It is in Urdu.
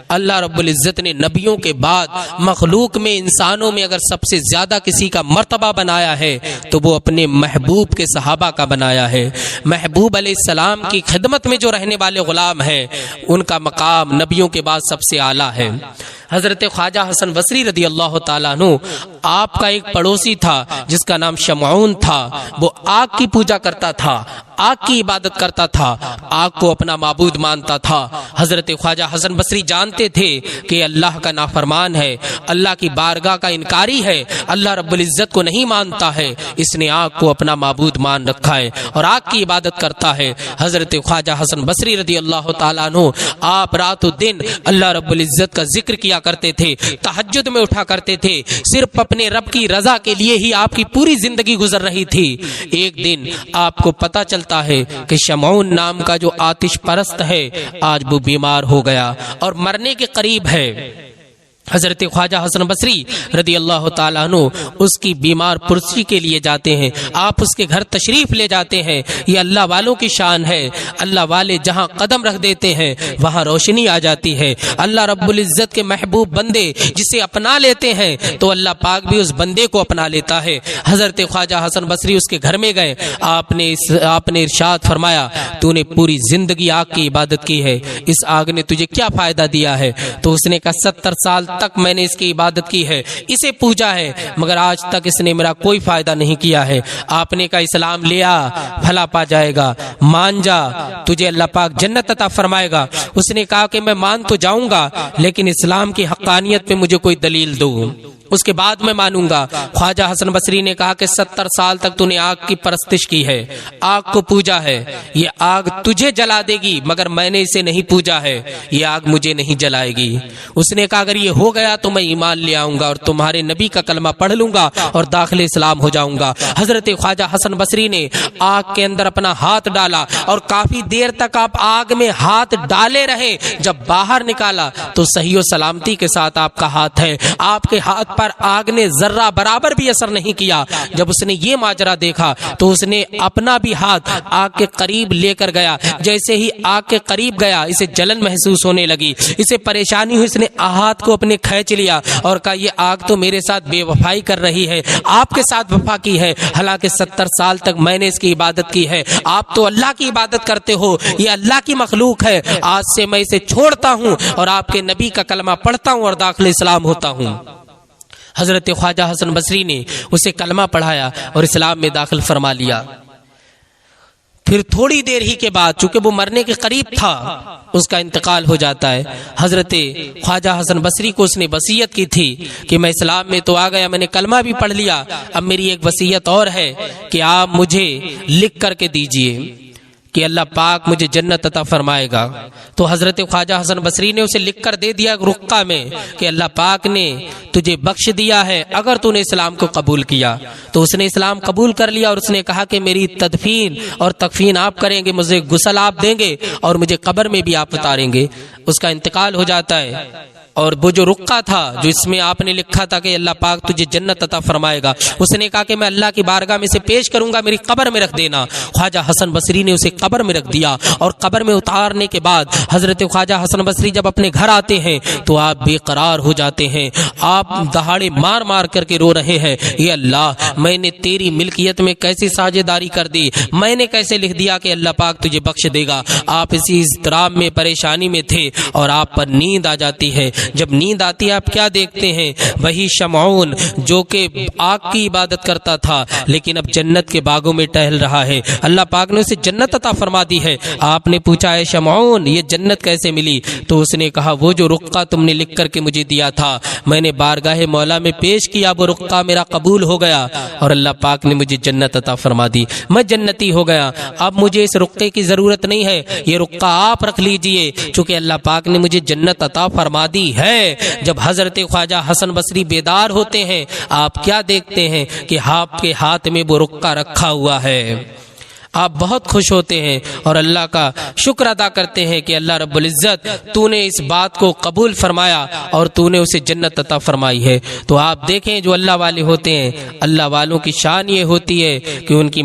اللہ رب العزت نے نبیوں کے بعد مخلوق میں انسانوں میں اگر سب سے زیادہ کسی کا مرتبہ بنایا ہے تو وہ اپنے محبوب کے صحابہ کا بنایا ہے۔ محبوب علیہ السلام کی خدمت میں جو رہنے والے غلام ہیں ان کا مقام نبیوں کے بعد سب سے اعلیٰ ہے۔ حضرت خواجہ حسن بصری رضی اللہ تعالیٰ عنہ آپ کا ایک پڑوسی تھا جس کا نام شمعون تھا۔ وہ آگ کی پوجا کرتا تھا، آگ کی عبادت کرتا تھا، آگ کو اپنا معبود مانتا تھا۔ حضرت خواجہ حسن بصری جانتے تھے کہ اللہ کا نافرمان ہے، اللہ کی بارگاہ کا انکاری ہے، اللہ رب العزت کو نہیں مانتا ہے، اس نے آگ کو اپنا معبود مان رکھا ہے اور آگ کی عبادت کرتا ہے۔ حضرت خواجہ حسن بصری رضی اللہ تعالیٰ عنہ آپ رات و دن اللہ رب العزت کا ذکر کیا کرتے تھے، تہجد میں اٹھا کرتے تھے، صرف اپنے رب کی رضا کے لیے ہی آپ کی پوری زندگی گزر رہی تھی۔ ایک دن آپ کو پتہ چلتا ہے کہ شمعون نام کا جو آتش پرست ہے آج وہ بیمار ہو گیا اور مرنے کے قریب ہے۔ حضرت خواجہ حسن بصری رضی اللہ تعالیٰ عنہ اس کی بیمار پرسی کے لیے جاتے ہیں، آپ اس کے گھر تشریف لے جاتے ہیں۔ یہ اللہ والوں کی شان ہے، اللہ والے جہاں قدم رکھ دیتے ہیں وہاں روشنی آ جاتی ہے۔ اللہ رب العزت کے محبوب بندے جسے اپنا لیتے ہیں تو اللہ پاک بھی اس بندے کو اپنا لیتا ہے۔ حضرت خواجہ حسن بصری اس کے گھر میں گئے، آپ نے ارشاد فرمایا تو نے پوری زندگی آگ کی عبادت کی ہے، اس آگ نے تجھے کیا فائدہ دیا ہے؟ تو اس نے کہا 70 سال تک میں نے اس کی عبادت کی ہے، اسے پوجا ہے، مگر آج تک اس نے میرا کوئی فائدہ نہیں کیا ہے۔ آپ نے کہا اسلام لیا بھلا پا جائے گا، مان جا تجھے اللہ پاک جنت عطا فرمائے گا۔ اس نے کہا کہ میں مان تو جاؤں گا لیکن اسلام کی حقانیت پہ مجھے کوئی دلیل دو، اس کے بعد میں مانوں گا۔ خواجہ حسن بصری نے کہا کہ 70 سال تک تو نے آگ کی پرستش کی ہے، آگ کو پوجا ہے، یہ آگ تجھے جلا دے گی مگر میں نے اسے نہیں پوجا ہے، یہ آگ مجھے نہیں جلائے گی۔ اس نے کہا اگر یہ ہو گیا تو میں ایمان لے آؤں گا اور تمہارے نبی کا کلمہ پڑھ لوں گا اور داخل اسلام ہو جاؤں گا۔ حضرت خواجہ حسن بصری نے آگ کے اندر اپنا ہاتھ ڈالا اور کافی دیر تک آپ آگ میں ہاتھ ڈالے رہے۔ جب باہر نکالا تو صحیح و سلامتی کے ساتھ آپ کا ہاتھ ہے، آپ کے ہاتھ پر آگ نے ذرہ برابر بھی اثر نہیں کیا۔ جب اس نے یہ ماجرا دیکھا تو اس نے اپنا بھی ہاتھ آگ کے قریب لے کر گیا۔ جیسے ہی آگ کے قریب گیا اسے جلن محسوس ہونے لگی، اسے پریشانی ہوئی، اس نے ہاتھ کو اپنے کھینچ لیا اور کہا یہ آگ تو میرے ساتھ بے وفائی کر رہی ہے، آپ کے ساتھ وفا کی ہے، حالانکہ 70 سال تک میں نے اس کی عبادت کی ہے، آپ تو اللہ کی عبادت کرتے ہو، یہ اللہ کی مخلوق ہے، آج سے میں اسے چھوڑتا ہوں اور آپ کے نبی کا کلمہ پڑھتا ہوں اور داخل اسلام ہوتا ہوں۔ حضرت خواجہ حسن بصری نے اسے کلمہ پڑھایا اور اسلام میں داخل فرما لیا۔ پھر تھوڑی دیر ہی کے بعد چونکہ وہ مرنے کے قریب تھا اس کا انتقال ہو جاتا ہے۔ حضرت خواجہ حسن بصری کو اس نے وصیت کی تھی کہ میں اسلام میں تو آ گیا، میں نے کلمہ بھی پڑھ لیا، اب میری ایک وصیت اور ہے کہ آپ مجھے لکھ کر کے دیجئے کہ اللہ پاک مجھے جنت عطا فرمائے گا۔ تو حضرت خواجہ حسن بصری نے اسے لکھ کر دے دیا رقعہ میں کہ اللہ پاک نے تجھے بخش دیا ہے اگر تو نے اسلام کو قبول کیا۔ تو اس نے اسلام قبول کر لیا اور اس نے کہا کہ میری تدفین اور تکفین آپ کریں گے، مجھے غسل آپ دیں گے اور مجھے قبر میں بھی آپ اتاریں گے۔ اس کا انتقال ہو جاتا ہے اور وہ جو رقعہ تھا جو اس میں آپ نے لکھا تھا کہ اللہ پاک تجھے جنت عطا فرمائے گا، اس نے کہا کہ میں اللہ کی بارگاہ میں اسے پیش کروں گا، میری قبر میں رکھ دینا۔ خواجہ حسن بصری نے اسے قبر میں رکھ دیا اور قبر میں اتارنے کے بعد حضرت خواجہ حسن بصری جب اپنے گھر آتے ہیں تو آپ بے قرار ہو جاتے ہیں، آپ دہاڑے مار مار کر کے رو رہے ہیں، یہ اللہ میں نے تیری ملکیت میں کیسی ساجھیداری کر دی، میں نے کیسے لکھ دیا کہ اللہ پاک تجھے بخش دے گا۔ آپ اسی اضطراب میں پریشانی میں تھے اور آپ پر نیند آ جاتی ہے۔ جب نیند آتی ہے آپ کیا دیکھتے ہیں؟ وہی شمعون جو کہ آگ کی عبادت کرتا تھا لیکن اب جنت کے باغوں میں ٹہل رہا ہے، اللہ پاک نے اسے جنت عطا فرما دی ہے۔ آپ نے پوچھا ہے شمعون یہ جنت کیسے ملی؟ تو اس نے کہا وہ جو رقعہ تم نے لکھ کر کے مجھے دیا تھا میں نے بارگاہ مولا میں پیش کیا، وہ رقعہ میرا قبول ہو گیا اور اللہ پاک نے مجھے جنت عطا فرما دی، میں جنتی ہو گیا، اب مجھے اس رقعے کی ضرورت نہیں ہے، یہ رقعہ آپ رکھ لیجئے چونکہ اللہ پاک نے مجھے جنت عطا فرما دی ہے۔ جب حضرت خواجہ حسن بصری بیدار ہوتے ہیں آپ کیا دیکھتے ہیں کہ آپ کے ہاتھ میں وہ رقعہ رکھا ہوا ہے۔ آپ بہت خوش ہوتے ہیں اور اللہ کا شکر ادا کرتے ہیں کہ اللہ رب العزت تو نے اس بات کو قبول فرمایا اور تو نے اسے جنت عطا فرمائی ہے۔ تو آپ دیکھیں جو اللہ والے ہوتے ہیں اللہ والوں کی شان یہ ہوتی ہے کہ ان کی